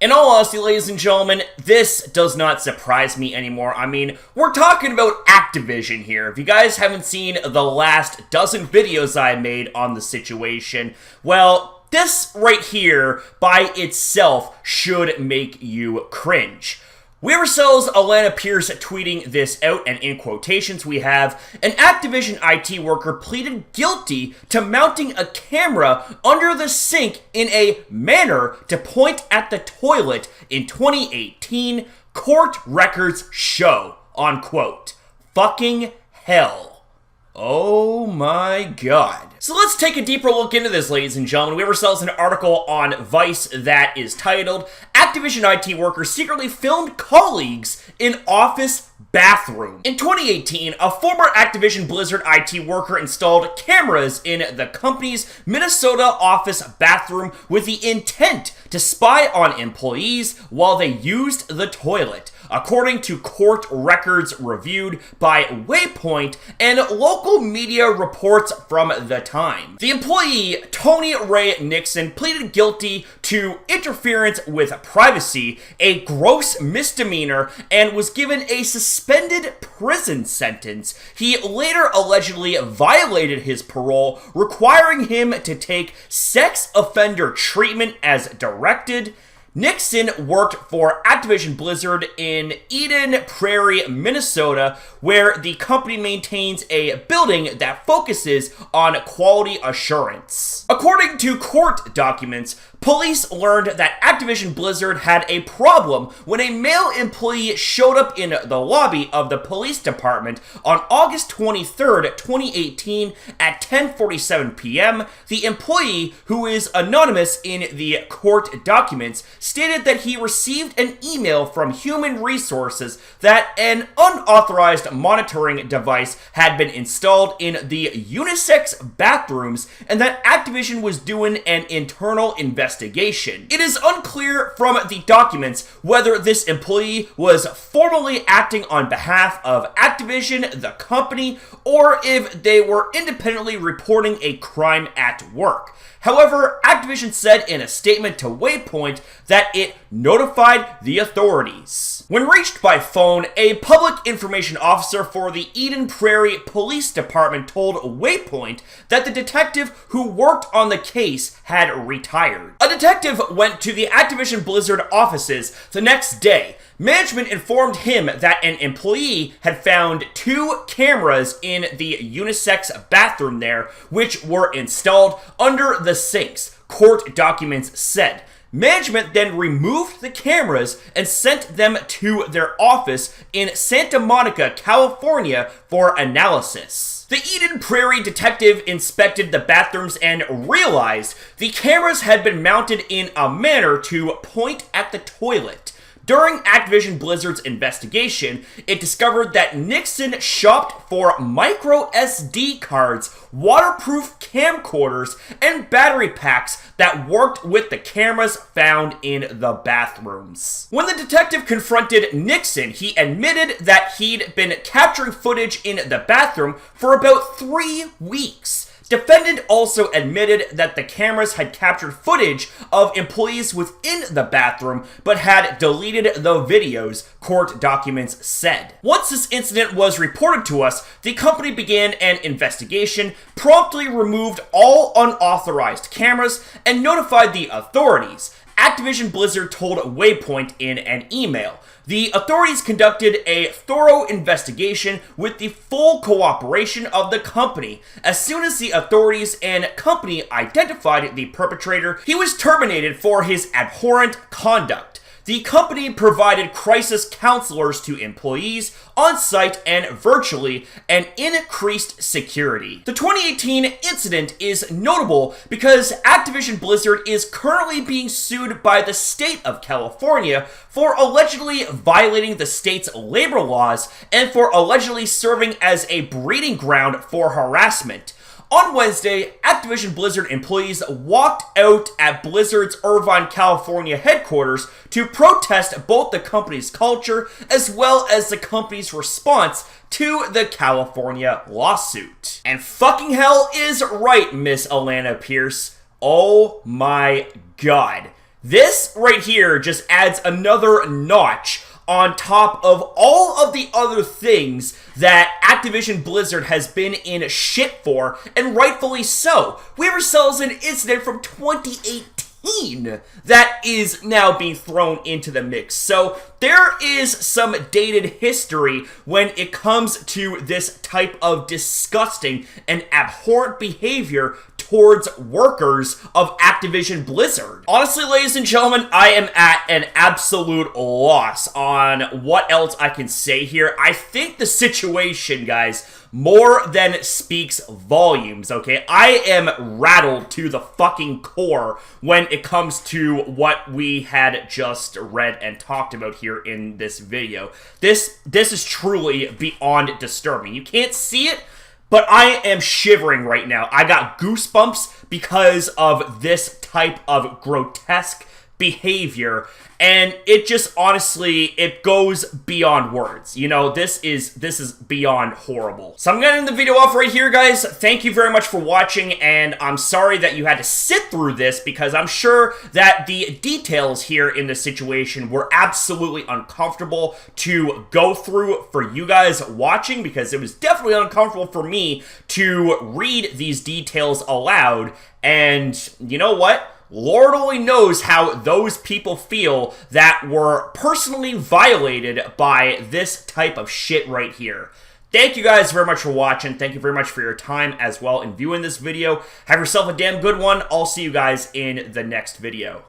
In all honesty, ladies and gentlemen, this does not surprise me anymore. I mean, we're talking about Activision here. If you guys haven't seen the last dozen videos I made on the situation, well, this right here by itself should make you cringe. We have ourselves Alana Pierce tweeting this out, and in quotations we have, an Activision IT worker pleaded guilty to mounting a camera under the sink in a manner to point at the toilet in 2018, court records show, unquote. Fucking hell. Oh my god. So let's take a deeper look into this, ladies and gentlemen. We have ourselves an article on Vice that is titled, Activision IT worker secretly filmed colleagues in office bathroom. In 2018, a former Activision Blizzard IT worker installed cameras in the company's Minnesota office bathroom with the intent to spy on employees while they used the toilet, according to court records reviewed by Waypoint and local media reports from the time. The employee, Tony Ray Nixon, pleaded guilty to interference with privacy, a gross misdemeanor, and was given a suspended prison sentence. He later allegedly violated his parole, requiring him to take sex offender treatment as directed. Nixon worked for Activision Blizzard in Eden Prairie, Minnesota, where the company maintains a building that focuses on quality assurance. According to court documents, police learned that Activision Blizzard had a problem when a male employee showed up in the lobby of the police department on August 23rd, 2018 at 10:47 p.m. The employee, who is anonymous in the court documents, stated that he received an email from Human Resources that an unauthorized monitoring device had been installed in the unisex bathrooms and that Activision was doing an internal investigation. It is unclear from the documents whether this employee was formally acting on behalf of Activision, the company, or if they were independently reporting a crime at work. However, Activision said in a statement to Waypoint that it notified the authorities. When reached by phone, a public information officer for the Eden Prairie Police Department told Waypoint that the detective who worked on the case had retired. A detective went to the Activision Blizzard offices the next day. Management informed him that an employee had found 2 cameras in the unisex bathroom there, which were installed under the sinks, court documents said. Management then removed the cameras and sent them to their office in Santa Monica, California for analysis. The Eden Prairie detective inspected the bathrooms and realized the cameras had been mounted in a manner to point at the toilet. During Activision Blizzard's investigation, it discovered that Nixon shopped for micro SD cards, waterproof camcorders, and battery packs that worked with the cameras found in the bathrooms. When the detective confronted Nixon, he admitted that he'd been capturing footage in the bathroom for about 3 weeks. Defendant also admitted that the cameras had captured footage of employees within the bathroom, but had deleted the videos, court documents said. Once this incident was reported to us, the company began an investigation, promptly removed all unauthorized cameras, and notified the authorities. Activision Blizzard told Waypoint in an email. The authorities conducted a thorough investigation with the full cooperation of the company. As soon as the authorities and company identified the perpetrator, he was terminated for his abhorrent conduct. The company provided crisis counselors to employees on site and virtually, and increased security. The 2018 incident is notable because Activision Blizzard is currently being sued by the state of California for allegedly violating the state's labor laws and for allegedly serving as a breeding ground for harassment. On Wednesday, Activision Blizzard employees walked out at Blizzard's Irvine, California headquarters to protest both the company's culture as well as the company's response to the California lawsuit. And fucking hell is right, Miss Alana Pierce. Oh my god. This right here just adds another notch on top of all of the other things that Activision Blizzard has been in shit for, and rightfully so. We have ourselves an incident from 2018 that is now being thrown into the mix. So there is some dated history when it comes to this type of disgusting and abhorrent behavior towards workers of Activision Blizzard. Honestly, ladies and gentlemen, I am at an absolute loss on what else I can say here. I think the situation, guys, more than speaks volumes, okay? I am rattled to the fucking core when it comes to what we had just read and talked about here in this video. This is truly beyond disturbing. You can't see it, but I am shivering right now. I got goosebumps because of this type of grotesque behavior, and it just honestly, it goes beyond words. You know, this is beyond horrible. So I'm gonna end the video off right here, guys. Thank you very much for watching, and I'm sorry that you had to sit through this, because I'm sure that the details here in this situation were absolutely uncomfortable to go through for you guys watching, because it was definitely uncomfortable for me to read these details aloud. And you know what? Lord only knows how those people feel that were personally violated by this type of shit right here. Thank you guys very much for watching. Thank you very much for your time as well in viewing this video. Have yourself a damn good one. I'll see you guys in the next video.